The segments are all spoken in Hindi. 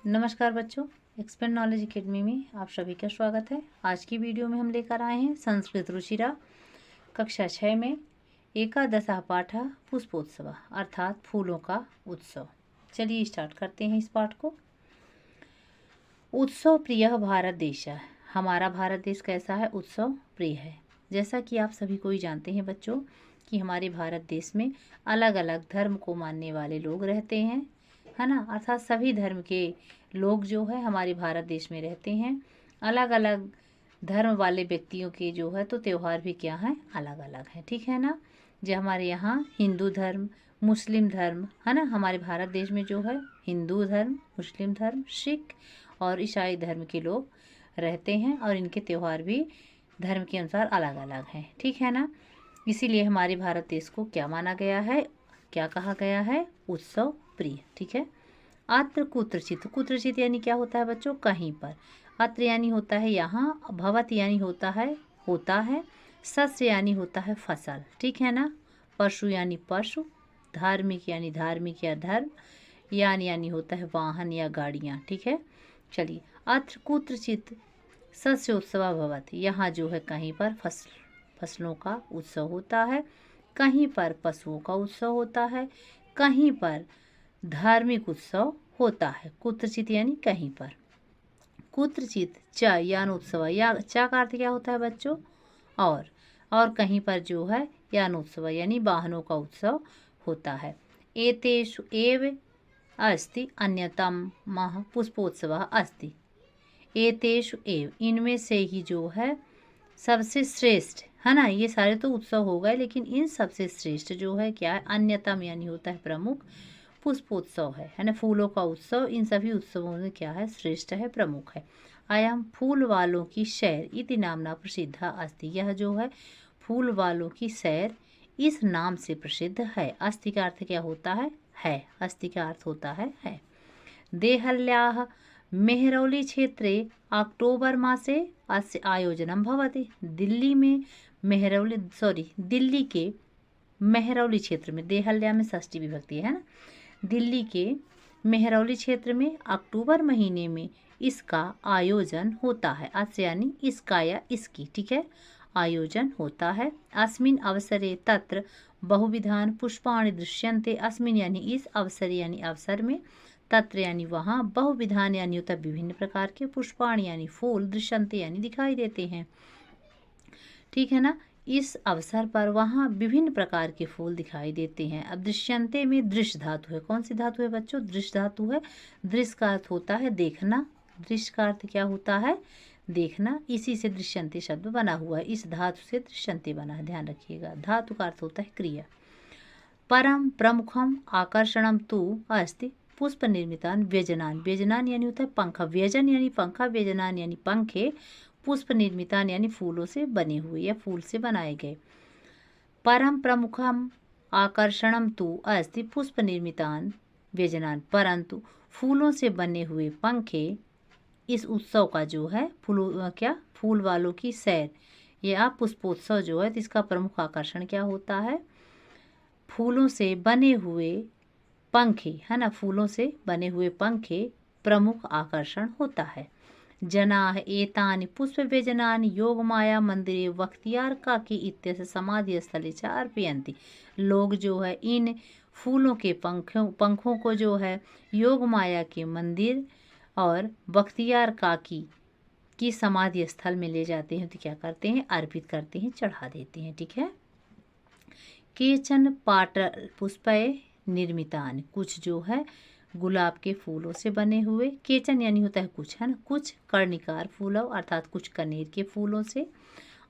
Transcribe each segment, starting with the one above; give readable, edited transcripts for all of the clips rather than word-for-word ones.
नमस्कार बच्चों, एक्सपर्ट नॉलेज एकेडमी में आप सभी का स्वागत है। आज की वीडियो में हम लेकर आए हैं संस्कृत रुचिरा कक्षा 6 में एकादशः पाठ पुष्पोत्सव अर्थात फूलों का उत्सव। चलिए स्टार्ट करते हैं इस पाठ को। उत्सव प्रिय भारत देश। हमारा भारत देश कैसा है? उत्सव प्रिय है। जैसा कि आप सभी को ही जानते हैं बच्चों कि हमारे भारत देश में अलग अलग धर्म को मानने वाले लोग रहते हैं, है ना। अर्थात सभी धर्म के लोग जो है हमारे भारत देश में रहते हैं। अलग अलग धर्म वाले व्यक्तियों के जो है तो त्यौहार भी क्या हैं? अलग अलग हैं, ठीक है ना। जो हमारे यहाँ हिंदू धर्म, मुस्लिम धर्म, है ना। हमारे भारत देश में जो है हिंदू धर्म, मुस्लिम धर्म, सिख और ईसाई धर्म के लोग रहते हैं और इनके त्यौहार भी धर्म के अनुसार अलग अलग हैं, ठीक है ना। इसीलिए हमारे भारत देश को क्या माना गया है, क्या कहा गया है? उत्सव प्रिय, ठीक है। अत्र कुत्रचित, कुत्रचित यानी क्या होता है बच्चों? कहीं पर। अत्र यानी होता है यहाँ, भवत यानी होता है, सस्य यानी होता है फसल, ठीक है ना। पशु यानी पशु, धार्मिक यानी धार्मिक या धर्म, यानी होता है वाहन या गाड़ियाँ, ठीक है। चलिए, अत्र कुत्रचित सस्योत्सव भवति, यहाँ जो है कहीं पर फसलों का उत्सव होता है, कहीं पर पशुओं का उत्सव होता है, कहीं पर धार्मिक उत्सव होता है। कुत्रचित यानी कहीं पर। कुत्रचित च यान उत्सव, या च का अर्थ क्या होता है बच्चों? और कहीं पर जो है यान उत्सव यानी वाहनों का उत्सव होता है। एतेषु एव अस्ति अन्यतम मह पुष्पोत्सव अस्ति। एतेषु एव, इनमें से ही जो है सबसे श्रेष्ठ, है ना। ये सारे तो उत्सव हो गए, लेकिन इन सबसे श्रेष्ठ जो है क्या है? अन्यतम यानी होता है प्रमुख, पुष्पोत्सव है ना। फूलों का उत्सव इन सभी उत्सवों में क्या है? श्रेष्ठ है, प्रमुख है। अयम फूल वालों की सैर इति नामना प्रसिद्ध अस्ति, यह जो है फूल वालों की सैर इस नाम से प्रसिद्ध है। अस्ति का अर्थ क्या होता है? अस्ति का अर्थ होता है। देहल्याः मेहरौली क्षेत्रे अक्टोबर मासे अस्य आयोजनं भवति। दिल्ली के मेहरौली क्षेत्र में, देहल्या में षष्ठी विभक्ति है ना। दिल्ली के मेहरौली क्षेत्र में अक्टूबर महीने में इसका आयोजन होता है। अस्य यानी इसका या इसकी, ठीक है, आयोजन होता है। अस्मिन् अवसरे तत्र बहुविधान पुष्पाणि दृश्यन्ते। अस्मिन् यानी इस, अवसर यानी अवसर में, तत्र यानी वहाँ, बहुविधान यानी होता है विभिन्न प्रकार के, पुष्पाणि यानी फूल, दृश्यन्ते यानी दिखाई देते हैं, ठीक है ना। इस अवसर पर वहाँ विभिन्न प्रकार के फूल दिखाई देते हैं। अब दृश्यन्ते में दृश्य धातु है। कौन सी धातु है बच्चों? दृश्य धातु है। दृश्य का अर्थ होता है देखना, दृश्य का अर्थ क्या होता है? देखना। इसी से दृश्यन्ते शब्द बना हुआ है, इस धातु से दृश्यन्ते बना है, ध्यान रखिएगा। धातु का अर्थ होता है क्रिया। परम प्रमुखम आकर्षणम तु अस्ति पुष्प निर्मितान व्यजनान। व्यजनान यानी होता है पंखा, व्यजन यानी पंखा, व्यजनान यानी पंखे, पुष्प निर्मितान यानी फूलों से बने हुए या फूल से बनाए गए। परम प्रमुखम आकर्षणम तु अस्ति पुष्प निर्मितान व्यजनान, परंतु फूलों से बने हुए पंखे इस उत्सव का जो है फूल वालों की सैर या पुष्पोत्सव जो है, इसका प्रमुख आकर्षण क्या होता है? फूलों से बने हुए पंखे, है ना। फूलों से बने हुए पंखे प्रमुख आकर्षण होता है। जनाः एतानि पुष्पव्यजनानि योगमाया मंदिरे वख्तियारकाकी इत्यस्य समाधि स्थले च अर्पयन्ति। लोग जो है इन फूलों के पंखों को जो है योगमाया के मंदिर और बख्तियारकाकी की समाधि स्थल में ले जाते हैं, तो क्या करते हैं? अर्पित करते हैं, चढ़ा देते हैं, ठीक है। केचन पाटल पुष्पय निर्मितानि, कुछ जो है गुलाब के फूलों से बने हुए, केचन यानी होता है कुछ, है ना। कुछ कर्णिकार फूलों अर्थात कुछ कनेर के फूलों से।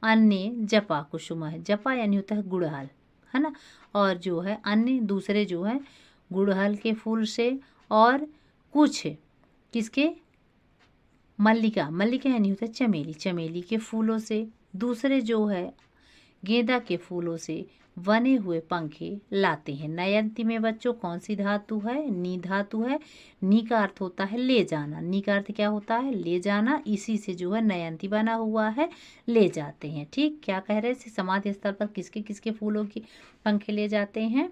अन्य जपा कुसुम है, जपा यानी होता है गुड़हल, है ना। और जो है अन्य दूसरे जो है गुड़हल के फूल से, और कुछ किसके? मल्लिका, मल्लिका यानी होता है चमेली, चमेली के फूलों से। दूसरे जो है गेंदा के फूलों से बने हुए पंखे लाते हैं। नयंती में बच्चों कौन सी धातु है? नी धातु है। नी का अर्थ होता है ले जाना, नी का अर्थ क्या होता है? ले जाना। इसी से जो है नयंती बना हुआ है, ले जाते हैं, ठीक। क्या कह रहे हैं? समाधि स्थल पर किसके किसके फूलों के पंखे ले जाते हैं?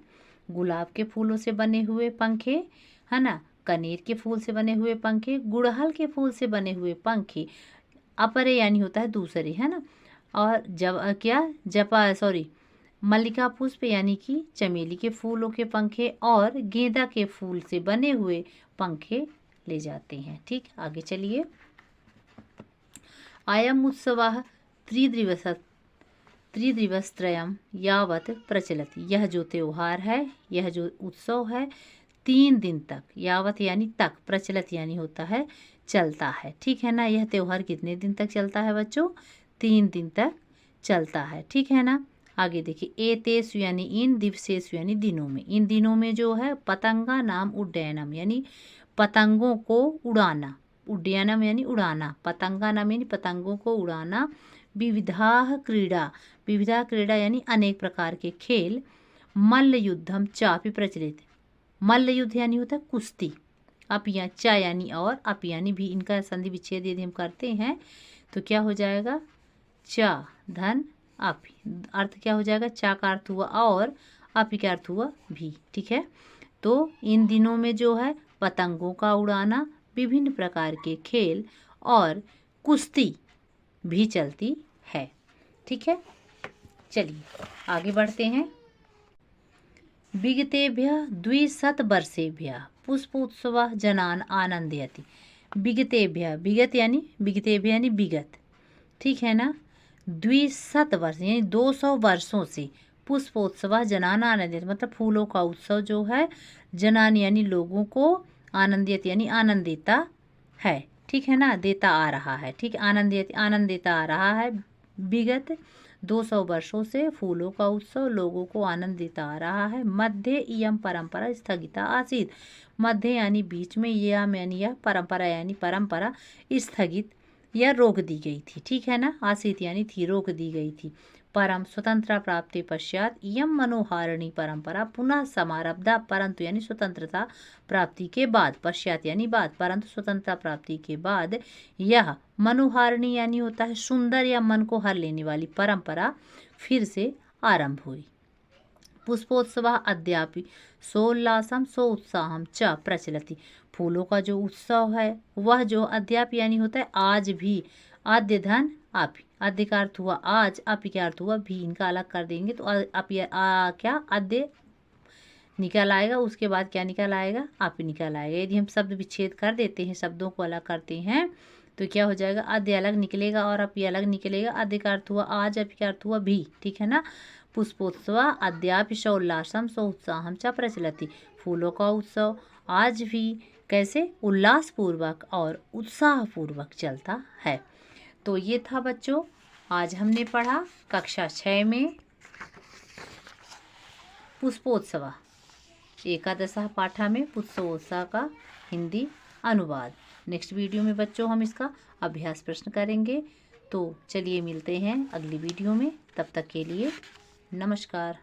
गुलाब के फूलों से बने हुए पंखे, है ना। कनेर के फूल से बने हुए पंखे, गुड़हल के फूल से बने हुए पंखे, अपरे यानी होता है दूसरे, है ना। और मल्लिका पुष्प यानी कि चमेली के फूलों के पंखे और गेंदा के फूल से बने हुए पंखे ले जाते हैं। ठीक, आगे चलिए। अयम उत्सवः त्रिदिवसत्रयं यावत् प्रचलति। यह जो त्योहार है, यह जो उत्सव है 3 दिन तक, यावत यानी तक, प्रचलित यानी होता है चलता है। ठीक है ना। यह त्योहार कितने दिन तक चलता है बच्चों? 3 दिन तक चलता है। ठीक है ना। आगे देखिए, एतेषु यानी इन, दिवसेषु यानी दिनों में। इन दिनों में जो है पतंगा नाम उड्डयनम यानी पतंगों को उड़ाना, उड्डयनम यानी उड़ाना, पतंगा नाम यानी पतंगों को उड़ाना, विविधा क्रीड़ा यानी अनेक प्रकार के खेल, मल्ल युद्धम चापि प्रचलित। मल्ल युद्ध यानी होता है कुश्ती, अप या चा यानी और, अप यानी भी, इनका संधि विच्छेद यदि हम करते हैं तो क्या हो जाएगा? चा धन अप, अर्थ क्या हो जाएगा? चा का अर्थ हुआ और, अप का अर्थ हुआ भी। ठीक है। तो इन दिनों में जो है पतंगों का उड़ाना, विभिन्न प्रकार के खेल और कुश्ती भी चलती है। ठीक है। चलिए आगे बढ़ते हैं। विगतेभ्यः 200 वर्षेभ्यः पुष्पोत्सवः जनान् आनंदयति। विगतेभ्यः, विगत यानी विगतेभ्यः यानी विगत, ठीक है ना। 200 वर्ष यानी 200 वर्षों से पुष्पोत्सवः जनान् आनंदयति मतलब फूलों का उत्सव जो है, जनान यानी लोगों को, आनंदित यानी आनंद देता है। ठीक है ना, देता आ रहा है। ठीक, आनंद देता आ रहा है। विगत 200 वर्षों से फूलों का उत्सव लोगों को आनंद देता आ रहा है। मध्य इयम परंपरा स्थगिता आसीत। मध्य यानी बीच में, यम यानी यह, परंपरा यानी परंपरा, स्थगित या रोक दी गई थी। ठीक है ना। आसीत यानी थी, रोक दी गई थी। परम स्वतंत्रता प्राप्ति पश्चात इयम मनोहारिणी परंपरा पुनः समारब्धा। परंतु यानी स्वतंत्रता प्राप्ति के बाद, पश्चात यानी बाद, परंतु स्वतंत्रता प्राप्ति के बाद यह मनोहारिणी यानी होता है सुंदर या मन को हर लेने वाली परंपरा फिर से आरंभ हुई। पुष्पोत्सव अद्यापि सोल्लासम सो उत्साहम च प्रचलति। फूलों का जो उत्सव है वह जो अद्याप यानी होता है आज भी, आद्य धन आपी, आद्य का अर्थ हुआ आज, आपी का अर्थ हुआ भी, इनका अलग कर देंगे तो आपी क्या आद्य निकल आएगा, उसके बाद क्या निकल आएगा? आपी निकल आएगा। यदि हम शब्द विच्छेद कर देते हैं, शब्दों को अलग करते हैं तो क्या हो जाएगा? आद्य अलग निकलेगा और आपी अलग निकलेगा। आद्य का अर्थ हुआ आज, आपी का अर्थ हुआ भी। ठीक है ना। पुष्पोत्सव अद्यापि सोल्लासम सो उत्साहम च प्रचलति। फूलों का उत्सव आज भी कैसे? उल्लासपूर्वक और उत्साहपूर्वक चलता है। तो ये था बच्चों, आज हमने पढ़ा कक्षा 6 में पुष्पोत्सव, एकादशः पाठा में पुष्पोत्सव का हिंदी अनुवाद। नेक्स्ट वीडियो में बच्चों हम इसका अभ्यास प्रश्न करेंगे। तो चलिए मिलते हैं अगली वीडियो में, तब तक के लिए नमस्कार।